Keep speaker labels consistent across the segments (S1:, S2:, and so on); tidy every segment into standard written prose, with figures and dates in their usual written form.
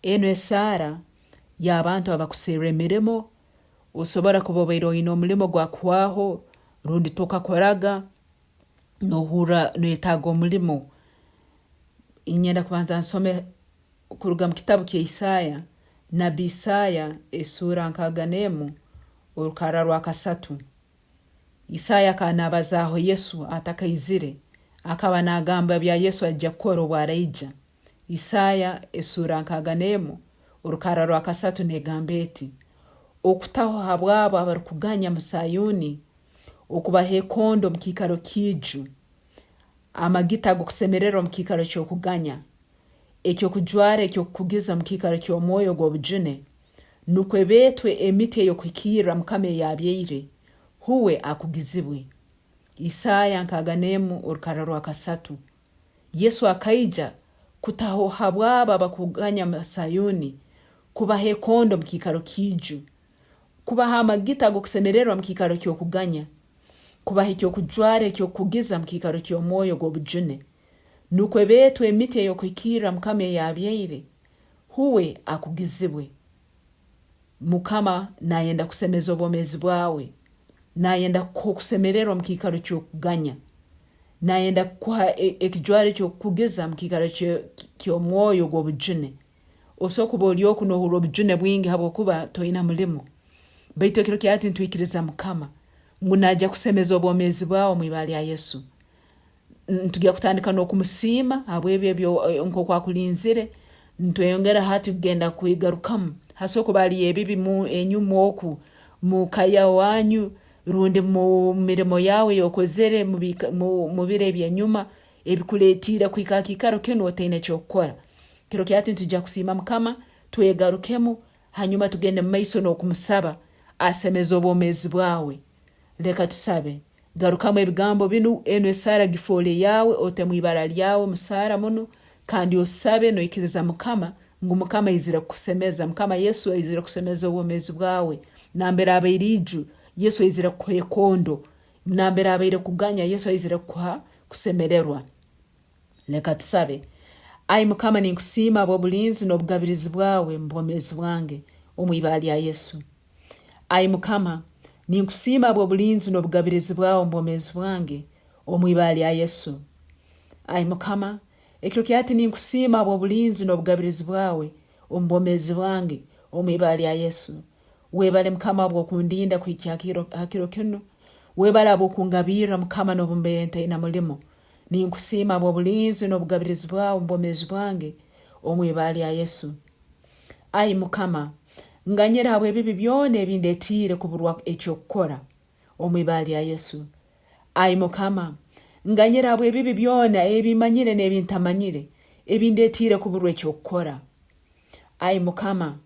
S1: eno esaara y'abantu abakuse'Ra emirimo osobora kuba obaire oyina omulimo gwakwaho rundi tokakoraga nohura noyetaaga omulimo. Inyenda kubanza nsome kuruga mu kitabu kya Isaya, nabi Isaya esura 61 orukara rwa 3. Isaya kanabazaaho Yesu atakaizire akaba nagamba bya Yesu ajja kukora obwaraija. Isaya esura 61 orukara rwa 3 negamba eti okutaho habwabo abarukuganya mu Sayuni okubaha ekondo mu kikaro kiju, amagita gokusemerera mu kikaro ky'okuganya, ekyokujwara ekyokugiza mu kikaro ky'omwoyo gw'obujune, nukwe betwe emiti ey'okwikirira MUKAMA eyabyaire huwe akugizibwe. Isaya 61 orukara rwa 3. Yesu akaija kutaho habwabo abakuganya mu Sayuni kubaha ekondo mu kikaro kiju, kubaha amagita gokusemerera mu kikaro ky'okuganya, kubaha ekyokujwara ekyokugiza mu kikaro ky'omwoyo gw'obujune, nukwe betwe emiti ey'okwikirira MUKAMA eyabyaire huwe akugizibwe. MUKAMA nayenda kusemeza obwomezi bwawe, nayenda kusemerera mu kikaro ky'okuganya, nayenda kuha ekijwara ekyokugiza mu kikaro ky'omwoyo gw'obujune. Osokuba olyoku nohura obujune bwingi habwokuba toyina mulimo, baitu ekiro kya hati ntwikiriza MUKAMA ngu najja kusemeza obwomezi bwawe mwibara lya Yesu. Ntugya kutandika n'okumusiima habwebyo nk'okwakulinzire, ntweyongera hati kugenda kwigarukamu hasokuba ali ebibi mu enyuma oku mu kaya wanyu rundi mu mirimo yawe yokozere mu bire by'enyuma ebikuleetira kwikakikaro kino otaine ekyokukora. Kiro kya hati ntujja kusiima MUKAMA twegarukemu hanyuma tugende mumaiso n'okumusaba asemeza obwomezi bwawe. Leka tusabe. Garukamu ebigambo binu eno esaara gifole yawe ote mwibara lyawe musara muno kandi osabe noikiriza MUKAMA ngu MUKAMA izira kusemeza. MUKAMA Yesu izira kusemeza obwomezi bwawe. Nambere abairiju Yesu izira kuhekondo. Nambere abaire kuganya Yesu izira kusemererwa. Leka tusabe. Ai MUKAMA ninkusiima habwobulinzi nobugabirizi bwawe mubwomezi bwange omwibara lya Yesu. Ai MUKAMA ninkusiima habwobulinzi nobugabirizi bwawe mubwomezi bwange omwibara lya Yesu. Ai MUKAMA ekiro kya hati ninkusiima habwobulinzi nobugabirizi bwawe omubwomezi bwange omwibara lya Yesu. Webale MUKAMA habwokundinda kwikya akiro kino, webale habwokungabira MUKAMA nobumbeere ntaina mulimo. Ninkusiima habwobulinzi nobugabirizi bwawe mubwomezi bwange omwibara lya Yesu. Ai MUKAMA nganyira habwebibi byona ebindetire kuburwa ekyokukora omwibara lya Yesu. Ai MUKAMA nganyira habwebibi byona ebimanyire n'ebintamanyire ebindetire kuburwa ekyokukora. Ai MUKAMA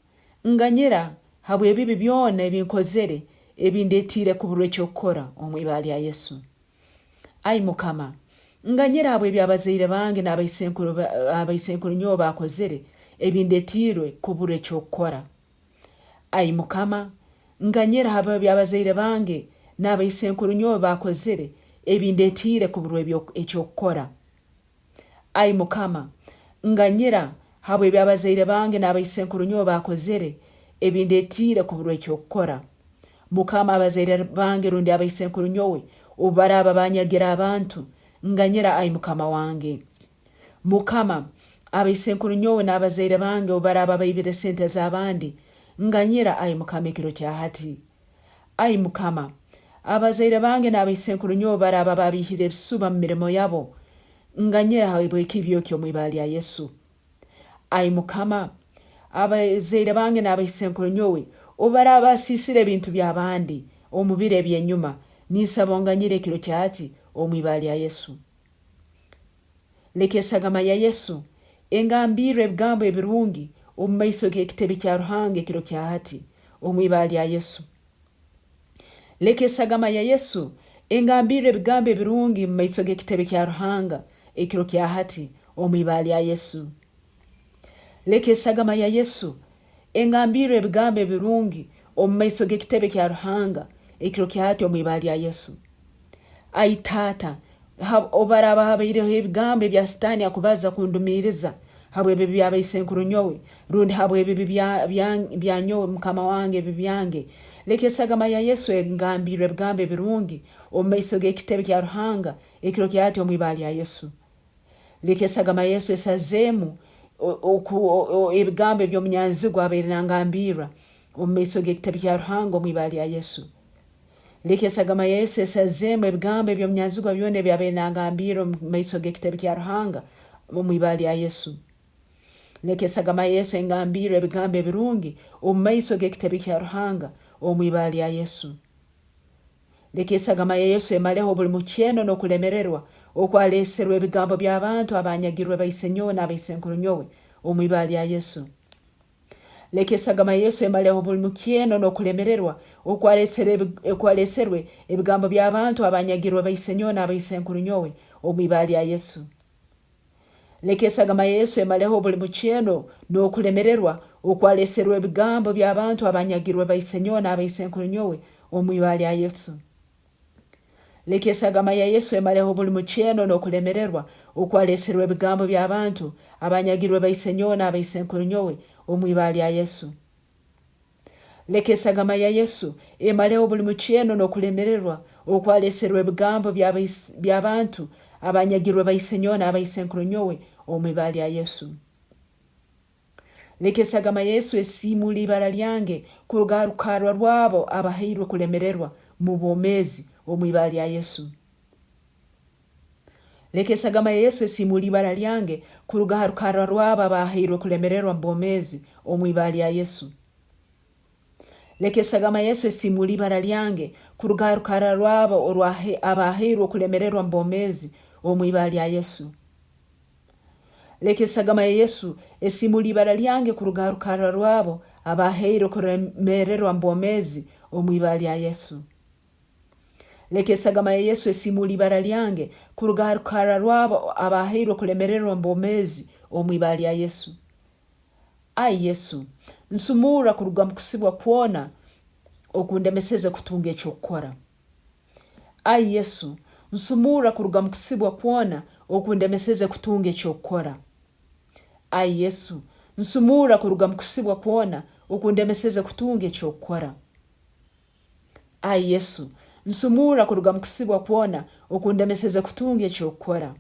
S1: nganyira habwebibi byona ebinkozere ebindetire kuburwa ekyokukora omwibara lya Yesu. Ai MUKAMA nganyira habwebyabazaire bange nabeisenkuru nyowe bakozire ebindetirwe kuburwa ekyokukora. Ai MUKAMA nganyira habwebyabazaire bange nabeisenkuru nyowe bakozire ebindetire kuburwa ekyokukora. Ai MUKAMA nganyira habwebyabazaire bange nabeisenkuru nyowe bakozire ebindetire kuburwa ekyokukora. MUKAMA abazaire bange rundi abeisenkuru nyowe ubaraba banyagira abantu nganyira ai MUKAMA wange. MUKAMA abeisenkuru nyowe n'abazaire bange ubaraba bayibire sente z'abandi nganyira ai MUKAMA ekiro kya hati. Ai MUKAMA abazaire bange n'abeisenkuru nyowe baraba babihire ebisuba mu mirimo yabo nganyira habwekibyo kyo mwibara lya Yesu. Ai MUKAMA abazaire bange n'abeisenkuru nyowe ubaraba basisire ebintu by'abandi omubire by'enyuma nisaba nganyira ekiro kya hati omwibara lya Yesu. Leka esagama ya Yesu engambi're ebigambo ebirungi mumaiso gekitebe kya Ruhanga ekiro kya hati omwibara lya Yesu. Leka esagama ya Yesu engambi're ebigambo ebirungi mumaiso gekitebe kya Ruhanga ekiro kya hati omwibara lya Yesu. Leka esagama ya Yesu engambi're ebigambo ebirungi mumaiso gekitebe kya Ruhanga ekiro kya hati omwibara lya Yesu. Ai Tata obaraba habaireho ebigambo ebya Sitani akubaza kundumiriza habwebibi byabaisenkuru nyowe rundi habwebibi bya nyowe mukama wange ebibi byange. Leka esagama ya Yesu engambi're ebigambo ebirungi mumaiso gekitebe kya Ruhanga ekiro hati omwibara ya Yesu. Leka esagama ya Yesu esazeemu ebigambo ebyomunyanzigwa abaire nangambira mumaiso gekitebe kya Ruhanga omwibara ya Yesu. Leka esagama ya Yesu esazeemu ebigambo ebyomunyanzigwa byona ebyabaire nangambira mumaiso gekitebe kya Ruhanga omwibara ya Yesu. Leka esagama ya Yesu engambi're ebigambo ebirungi mumaiso gekitebe kya Ruhanga omwibara ya Yesu. Leka esagama ya Yesu emaleho buli mukyeno n'okulemererwa okwaleserwa ebigambo by'abantu abanyagirwe baise nyowe nabeisenkuru nyowe omwibara ya Yesu. Leka esagama ya Yesu emaleho buli mukyeno n'okulemererwa okwaleserwe ebigambo by'abantu abanyagirwe baise nyowe nabeisenkuru nyowe omwibara ya Yesu. Leka esagama ya Yesu emaleho buli mukyeno n'okulemererwa okwaleserwa ebigambo by'abantu abanyagirwe baise nyowe nabeisenkuru nyowe omwibara ya Yesu. Leka esagama ya Yesu emaleho buli mukyeno n'okulemererwa okwaleserwa ebigambo by'abantu abanyagirwe baise nyowe nabeisenkuru nyowe omwibara ya Yesu. Leka esagama ya Yesu emaleho buli mukyeno n'okulemererwa okwaleserwa ebigambo by'abantu abanyagirwe baise nyowe nabeisenkuru nyowe omwibara ya Yesu. Leka esagama ya Yesu esiimula ibara lyange kuruga rukarwa rwabo abahairwe kulemererwa mubwomezi omwibara ya Yesu. Leka esagama ya Yesu esiimula ibara lyange kuruga rukarwa rwabo abahairwe kulemererwa mubwomezi omwibara ya Yesu. Leka esagama ya Yesu esiimula ibara lyange kuruga rukarwa rwabo abahairwe kulemererwa mubwomezi omwibara ya Yesu. Leka esagama ya Yesu esiimula ibara lyange kuruga rukarwa rwabo abahairwe kulemererwa mubwomezi omwibara ya Yesu. Leka esagama ya Yesu esiimula ibara lyange kuruga rukarwa rwabo abahairwe kulemererwa mubwomezi omwibara ya Yesu. Ai Yesu nsumura kuruga mukusibwa kwona okundemeseze kutunga ekyokukora. Ai Yesu nsumura kuruga mukusibwa kwona okundemeseze kutunga ekyokukora. Ai Yesu nsumura kuruga mukusibwa kwona okundemeseze kutunga ekyokukora. Ai Yesu nsumura kuruga mukusibwa kwona okundemeseze kutunga ekyokukora.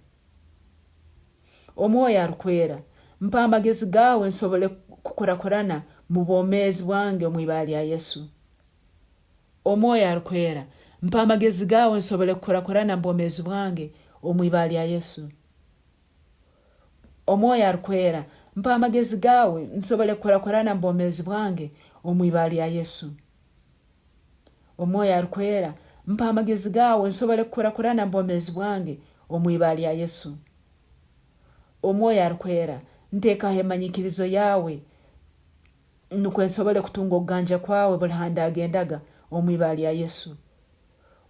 S1: Omwoyo Arukwera mpa amagezi gawe nsobole kukurakurana mu bwomezi bwange omwibara ya Yesu. Omwoyo Arukwera mpa amagezi gawe nsobole kukurakurana mu bwomezi bwange omwibara ya Yesu. Omwoyo Arukwera mpa amagezi gawe nsobole kukurakurana mu bwomezi bwange omwibara ya Yesu. Omwoyo Arukwera mpa amagezi gawe nsobole kukurakurana mu bwomezi bwange omwibara ya Yesu. Omwoyo Arukwera ntekaho emanyikirizo yawe nukwe nsobole kutunga okuganja kwawe buli handi agendaga omwibara ya Yesu.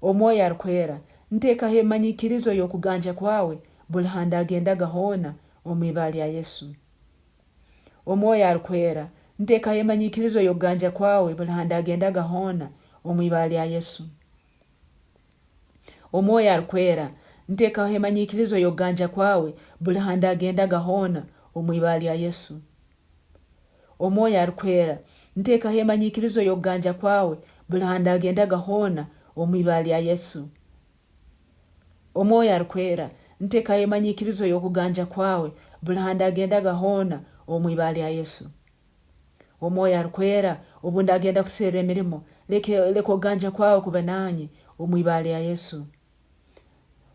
S1: Omwoyo Arukwera ntekaho emanyikirizo y'okuganja kwawe buli handi agendaga hona omwibara ya Yesu. Omwoyo Arukwera ntekaho emanyikirizo y'okuganja kwawe buli handi agendaga hona omwibara ya Yesu. Omwoyo Arukwera ntekaho emanyikirizo y'okuganja kwawe buli handi agendaga hona omwibara ya Yesu. Omwoyo Arukwera ntekaho emanyikirizo y'okuganja kwawe buli handi agendaga hona omwibara ya Yesu. Omwoyo Arukwera ntekaho emanyikirizo y'okuganja kwawe buli handi agendaga hona omwibara ya Yesu. Omwoyo Arukwera obundi agenda kuseera emirimo leka okuganja kwawe kuba nanye omwibara ya Yesu.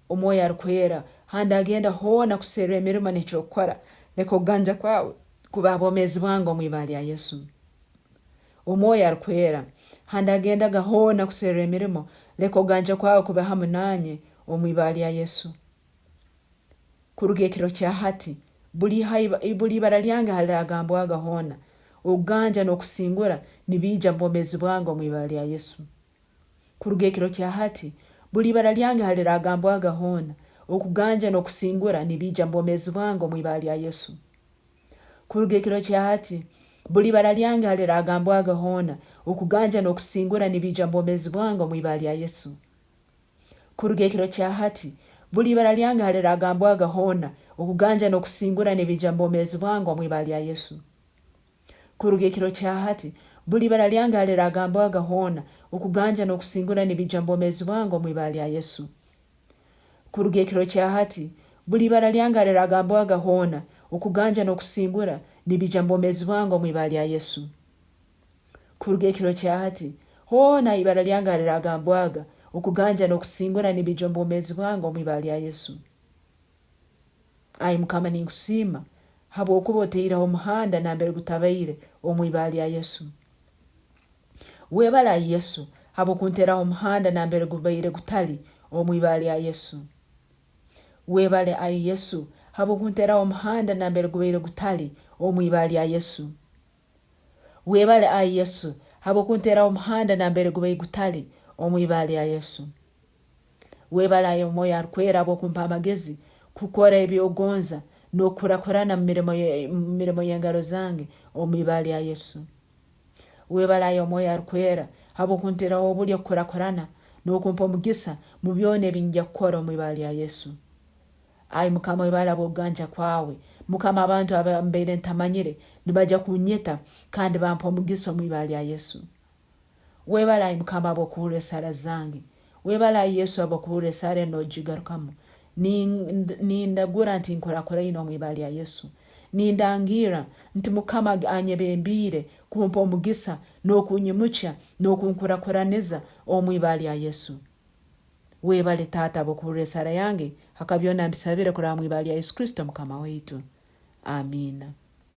S1: Omwoyo Arukwera handi agenda hona kuseera emirimo n'ekyokukora leka okuganja kwawe kuba bwomezi bwange omwibara ya Yesu. Omwoyo Arukwera handi agendaga hona kuseera emirimo leka okuganja kwawe kuba hamu nanye omwibara ya Yesu. Kuruga ekiro hati buli ibara lyange haliragambwaga hona okuganja n'okusingura nibija mbwomezi bwange omwibara ya Yesu. Kuruga ekiro hati buli ibara lyange haliragambwaga hona okuganja n'okusingura nibija mbwomezi bwange omwibara ya Yesu. Kuruga ekiro hati buli ibara lyange haliragambwaga hona okuganja n'okusingura nibija mbwomezi bwange omwibara ya Yesu. Kuruga ekiro hati buli ibara lyange haliragambwaga hona okuganja n'okusingura n'ebigambo omwezi bwange omwibara Yesu. Kuruga ekiro kya hati buli bara lyange aliragambo agahona okuganja n'okusingura n'ebigambo omwezi bwange omwibara Yesu. Kuruga ekiro kya hati buli bara lyange aliragambo agahona okuganja n'okusingura n'ebigambo omwezi bwange omwibara Yesu. Kuruga ekiro kya hati hona ibara lyange aliragambo aga okuganja n'okusingura n'ebigambo omwezi bwange omwibara Yesu. Ayi Mukama ninkusiima habwokuba oteiraho omuhanda nambere gutabaire omwibara Yesu. Webala Yesu habwokunteraho omuhanda nambere gubaire gutali omwibara Yesu. Webale ayi Yesu habwokunteraho omuhanda nambere gubaire gutali omwibara Yesu. Webale ayi Yesu habwokunteraho omuhanda nambere gubaire gutali omwibara Yesu. Webale ayi Omwoyo Arukwera habwokumpa amagezi kukora ebyogonza n'okurakurana mu mirimo y'engaro zange omwibara Yesu. Webale ayi Omwoyo Arukwera habwokunteraho obulyo okurakurana n'okumpa omugisa mu byona ebinja kukora omwibara Yesu. Ayi Mukama webale habw'okuganja kwawe. Mukama abantu abambeire ntamanyire nibaja kunyeta kandi bampa omugisa omwibara Yesu. Webale ayi Mukama habw'okuhura esara zange. Webale ayi Yesu habw'okuhura esara n'ogigarukamu. Nindagura nti nkurakura ino omwibara Yesu. Nindangira nti Mukama anyebembire kumpa omugisa n'okunyimucha n'okunkurakuraniza omwibara Yesu. Webale Tata habw'okuhura esara yange hakabyona mbisabire kuraba mwibara Yesu Kristo Mukama waitu. Amina.